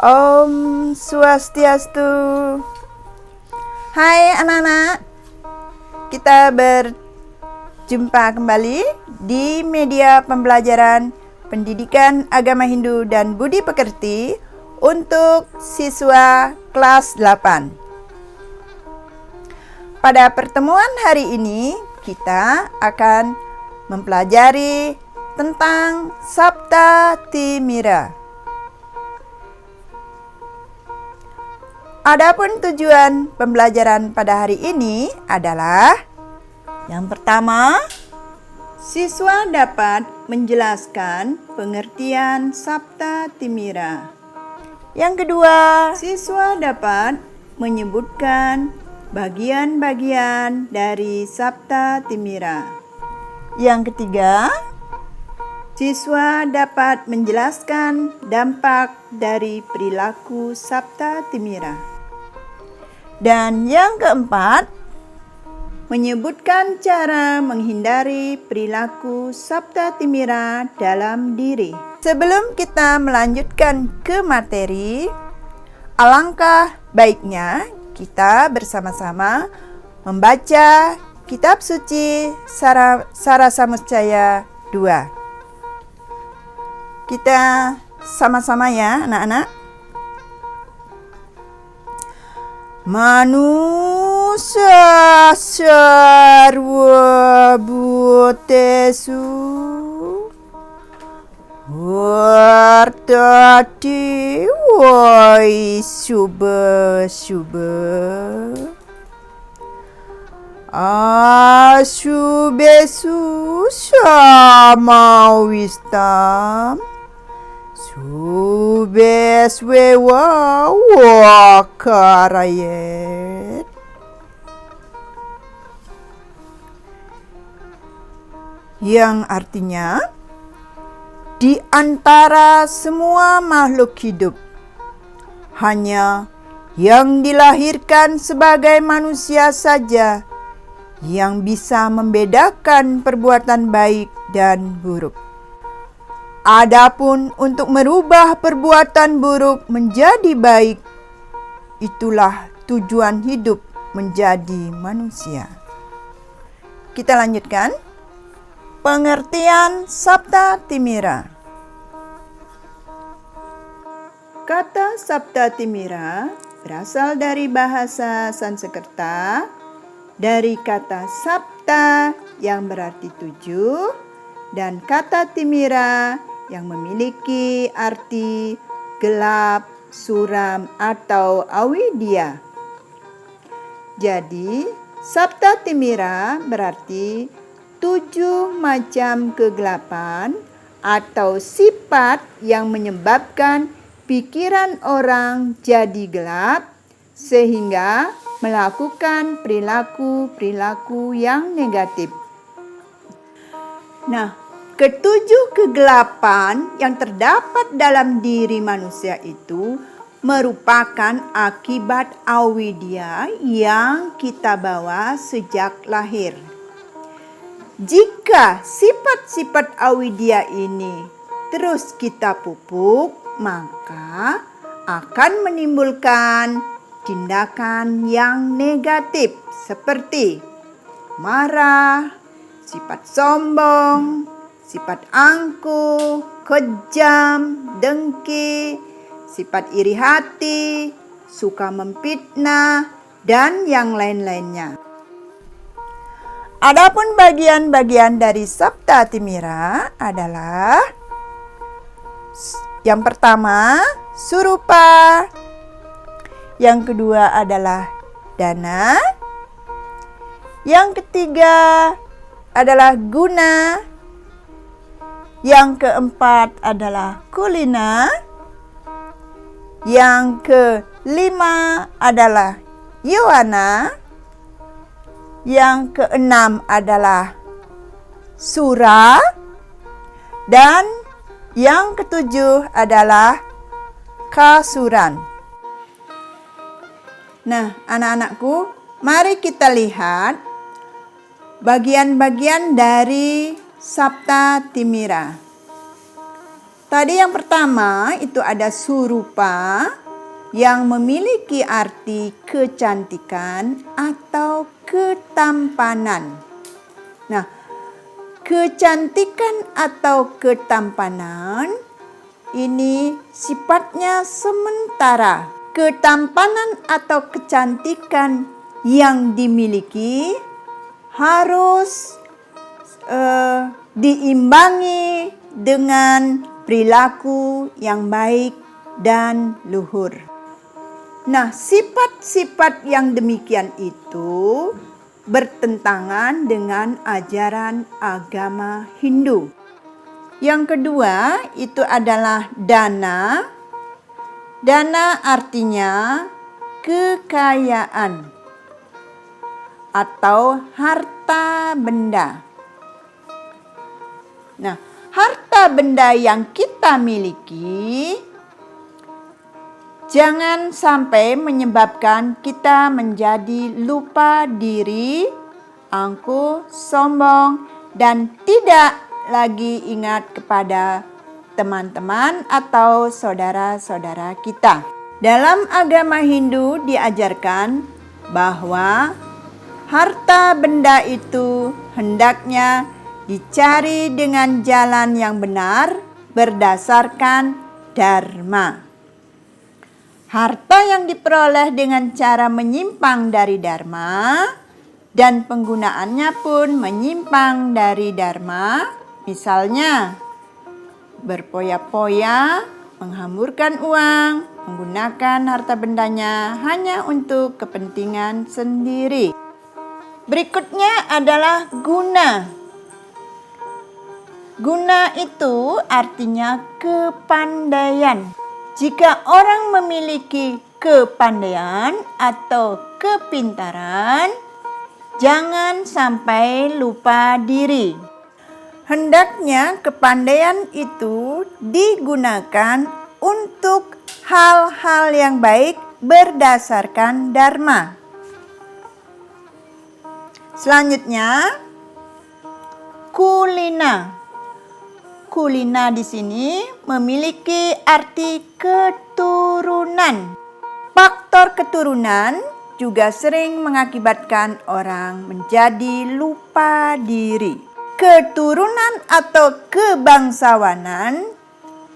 Om Swastiastu. Hai anak-anak, kita berjumpa kembali di media pembelajaran pendidikan agama Hindu dan budi pekerti untuk siswa kelas 8. Pada pertemuan hari ini, kita akan mempelajari tentang Sapta Timira. Adapun tujuan pembelajaran pada hari ini adalah yang pertama, siswa dapat menjelaskan pengertian Sapta Timira. Yang kedua, siswa dapat menyebutkan bagian-bagian dari Sapta Timira. Yang ketiga, siswa dapat menjelaskan dampak dari perilaku Sapta Timira. Dan yang keempat, menyebutkan cara menghindari perilaku Sapta Timira dalam diri. Sebelum kita melanjutkan ke materi, alangkah baiknya kita bersama-sama membaca Kitab Suci Sarasamuscaya 2. Kita sama-sama ya anak-anak. Manusia sarwa bhutesu vartati vai subha subha ashubhesu samavistam Subeswewa wakarayet. Yang artinya, di antara semua makhluk hidup, hanya yang dilahirkan sebagai manusia saja yang bisa membedakan perbuatan baik dan buruk. Adapun untuk merubah perbuatan buruk menjadi baik, itulah tujuan hidup menjadi manusia. Kita lanjutkan. Pengertian Sapta Timira. Kata Sapta Timira berasal dari bahasa Sanskerta, dari kata Sapta yang berarti 7 dan kata Timira yang memiliki arti gelap, suram, atau avidya. Jadi, Sapta Timira berarti 7 macam kegelapan atau sifat yang menyebabkan pikiran orang jadi gelap sehingga melakukan perilaku-perilaku yang negatif. Nah, ketujuh kegelapan yang terdapat dalam diri manusia itu merupakan akibat avidya yang kita bawa sejak lahir. Jika sifat-sifat avidya ini terus kita pupuk, maka akan menimbulkan tindakan yang negatif seperti marah, sifat sombong, sifat angkuh, kejam, dengki, sifat iri hati, suka memfitnah, dan yang lain-lainnya. Adapun bagian-bagian dari Sapta Timira adalah yang pertama, surupa. Yang kedua adalah dana. Yang ketiga adalah guna. Yang keempat adalah kulina. Yang kelima adalah yowana. Yang keenam adalah sura. Dan yang ketujuh adalah kasuran. Nah, anak-anakku, mari kita lihat bagian-bagian dari Sapta Timira. Tadi yang pertama itu ada surupa yang memiliki arti kecantikan atau ketampanan. Nah, kecantikan atau ketampanan ini sifatnya sementara. Ketampanan atau kecantikan yang dimiliki harus diimbangi dengan perilaku yang baik dan luhur. Nah, sifat-sifat yang demikian itu bertentangan dengan ajaran agama Hindu. Yang kedua itu adalah dana. Dana artinya kekayaan atau harta benda. Nah, harta benda yang kita miliki jangan sampai menyebabkan kita menjadi lupa diri, angkuh, sombong, dan tidak lagi ingat kepada teman-teman atau saudara-saudara kita. Dalam agama Hindu diajarkan bahwa harta benda itu hendaknya dicari dengan jalan yang benar berdasarkan dharma. Harta yang diperoleh dengan cara menyimpang dari dharma dan penggunaannya pun menyimpang dari dharma, misalnya berpoya-poya, menghamburkan uang, menggunakan harta bendanya hanya untuk kepentingan sendiri. Berikutnya adalah guna. Guna itu artinya kepandaian. Jika orang memiliki kepandaian atau kepintaran, jangan sampai lupa diri. Hendaknya kepandaian itu digunakan untuk hal-hal yang baik berdasarkan dharma. Selanjutnya, kulina. Kulina di sini memiliki arti keturunan. Faktor keturunan juga sering mengakibatkan orang menjadi lupa diri. Keturunan atau kebangsawanan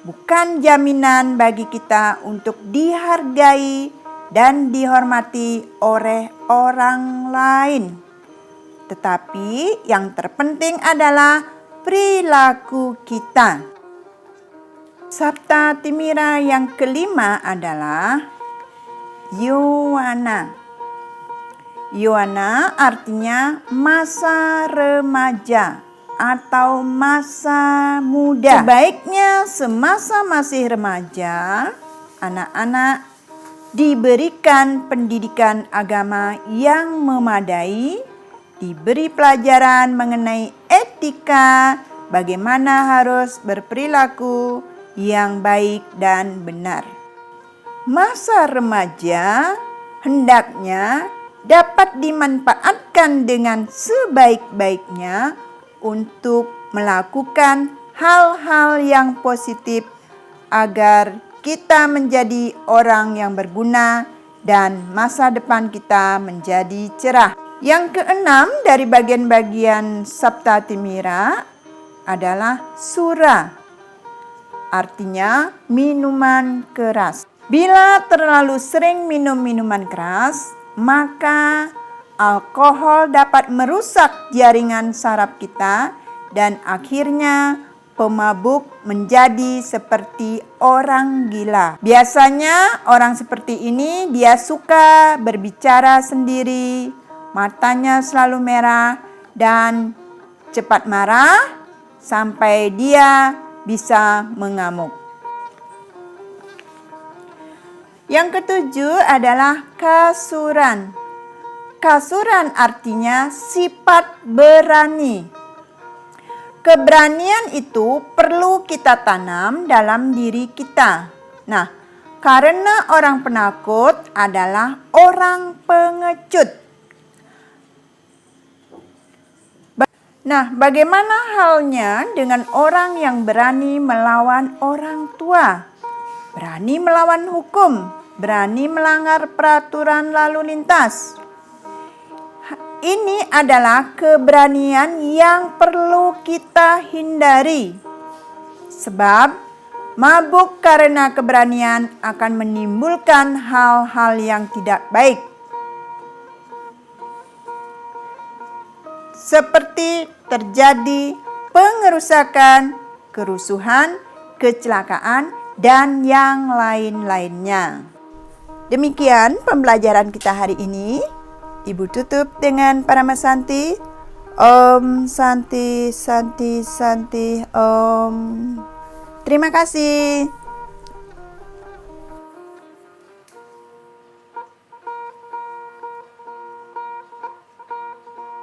bukan jaminan bagi kita untuk dihargai dan dihormati oleh orang lain. Tetapi yang terpenting adalah perilaku kita. Sabta Timira yang kelima adalah Yawana. Yawana artinya masa remaja atau masa muda. Sebaiknya semasa masih remaja, anak-anak diberikan pendidikan agama yang memadai, diberi pelajaran mengenai etika, bagaimana harus berperilaku yang baik dan benar. Masa remaja hendaknya dapat dimanfaatkan dengan sebaik-baiknya untuk melakukan hal-hal yang positif agar kita menjadi orang yang berguna dan masa depan kita menjadi cerah. Yang keenam dari bagian-bagian Sabta Timira adalah sura. Artinya minuman keras. Bila terlalu sering minum minuman keras, maka alkohol dapat merusak jaringan saraf kita dan akhirnya pemabuk menjadi seperti orang gila. Biasanya orang seperti ini dia suka berbicara sendiri, matanya selalu merah dan cepat marah sampai dia bisa mengamuk. Yang ketujuh adalah kasuran. Kasuran artinya sifat berani. Keberanian itu perlu kita tanam dalam diri kita. Nah, karena orang penakut adalah orang pengecut. Nah, bagaimana halnya dengan orang yang berani melawan orang tua? Berani melawan hukum, berani melanggar peraturan lalu lintas. Ini adalah keberanian yang perlu kita hindari. Sebab mabuk karena keberanian akan menimbulkan hal-hal yang tidak baik. Seperti terjadi pengerusakan, kerusuhan, kecelakaan, dan yang lain-lainnya. Demikian pembelajaran kita hari ini. Ibu tutup dengan Paramasanti. Om Santi Santi Santi Om. Terima kasih.